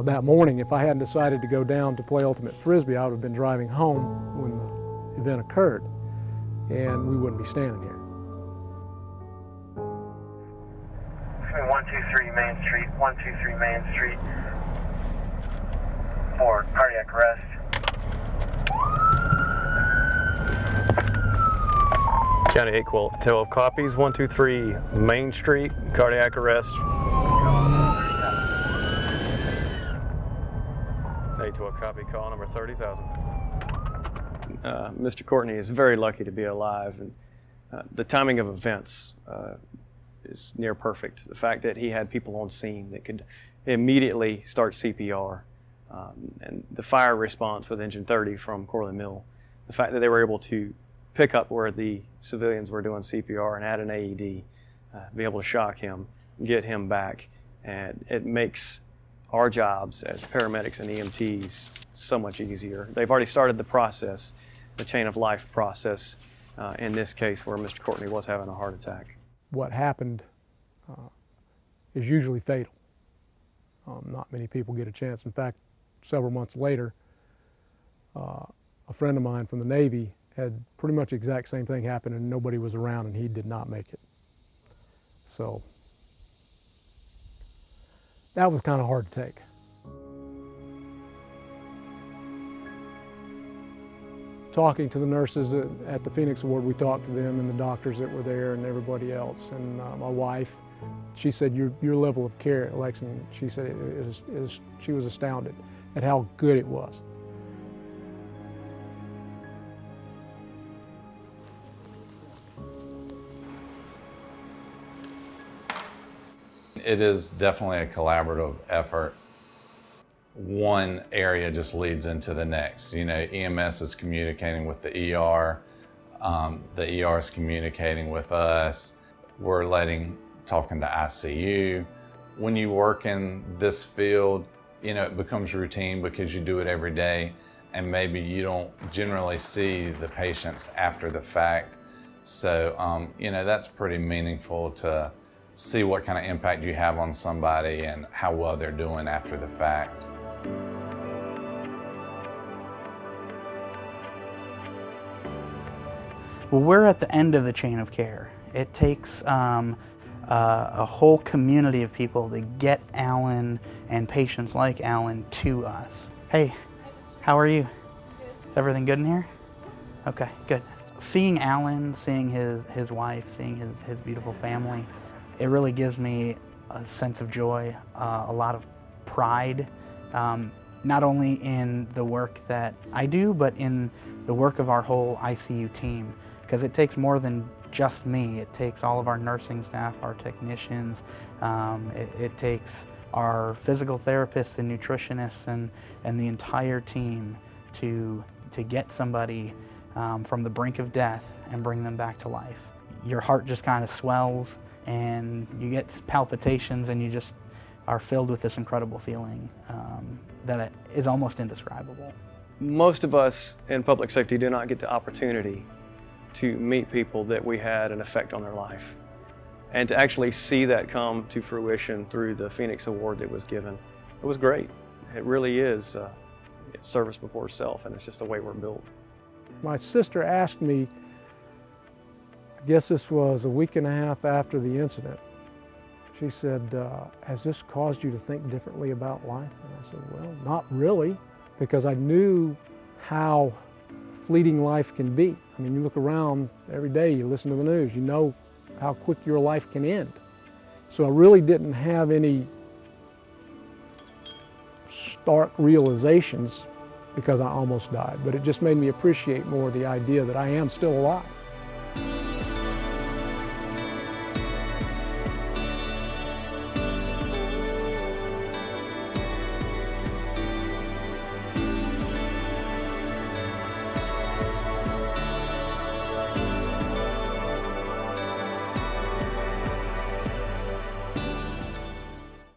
That morning, if I hadn't decided to go down to play ultimate frisbee, I would have been driving home when the event occurred, and we wouldn't be standing here. 123 Main Street, 123 Main Street, for cardiac arrest. County 8 Quill, 12 copies, 123 Main Street, cardiac arrest. 812 copy, call number 30,000. Mr. Courtney is very lucky to be alive, and the timing of events is near perfect. The fact that he had people on scene that could immediately start CPR, and the fire response with engine 30 from Corley Mill, the fact that they were able to pick up where the civilians were doing CPR and add an AED, be able to shock him, get him back, and it makes our jobs as paramedics and EMTs so much easier. They've already started the process, the chain of life process, in this case where Mr. Courtney was having a heart attack. What happened is usually fatal. Not many people get a chance. In fact, several months later, a friend of mine from the Navy had pretty much the exact same thing happen, and nobody was around, and he did not make it. So that was kind of hard to take. Talking to the nurses at the Phoenix Ward, we talked to them and the doctors that were there and everybody else. And my wife, she said, your level of care at Lexington, she said she was astounded at how good it was. It is definitely a collaborative effort. One area just leads into the next. You know, EMS is communicating with the ER is communicating with us. We're talking to ICU. When you work in this field, you know, it becomes routine because you do it every day, and maybe you don't generally see the patients after the fact. So, you know, that's pretty meaningful to see what kind of impact you have on somebody and how well they're doing after the fact. Well, we're at the end of the chain of care. It takes a whole community of people to get Alan and patients like Alan to us. Hey, how are you? Is everything good in here? Okay, good. Seeing Alan, seeing his wife, seeing his beautiful family, it really gives me a sense of joy, a lot of pride, not only in the work that I do, but in the work of our whole ICU team, because it takes more than just me. It takes all of our nursing staff, our technicians, it takes our physical therapists and nutritionists and the entire team to get somebody from the brink of death and bring them back to life. Your heart just kind of swells, and you get palpitations, and you just are filled with this incredible feeling that is almost indescribable. Most of us in public safety do not get the opportunity to meet people that we had an effect on their life. And to actually see that come to fruition through the Phoenix Award that was given, it was great. It really is service before self, and it's just the way we're built. My sister asked me, I guess this was a week and a half after the incident, she said, has this caused you to think differently about life? And I said, well, not really, because I knew how fleeting life can be. I mean, you look around every day, you listen to the news, you know how quick your life can end. So I really didn't have any stark realizations because I almost died, but it just made me appreciate more the idea that I am still alive.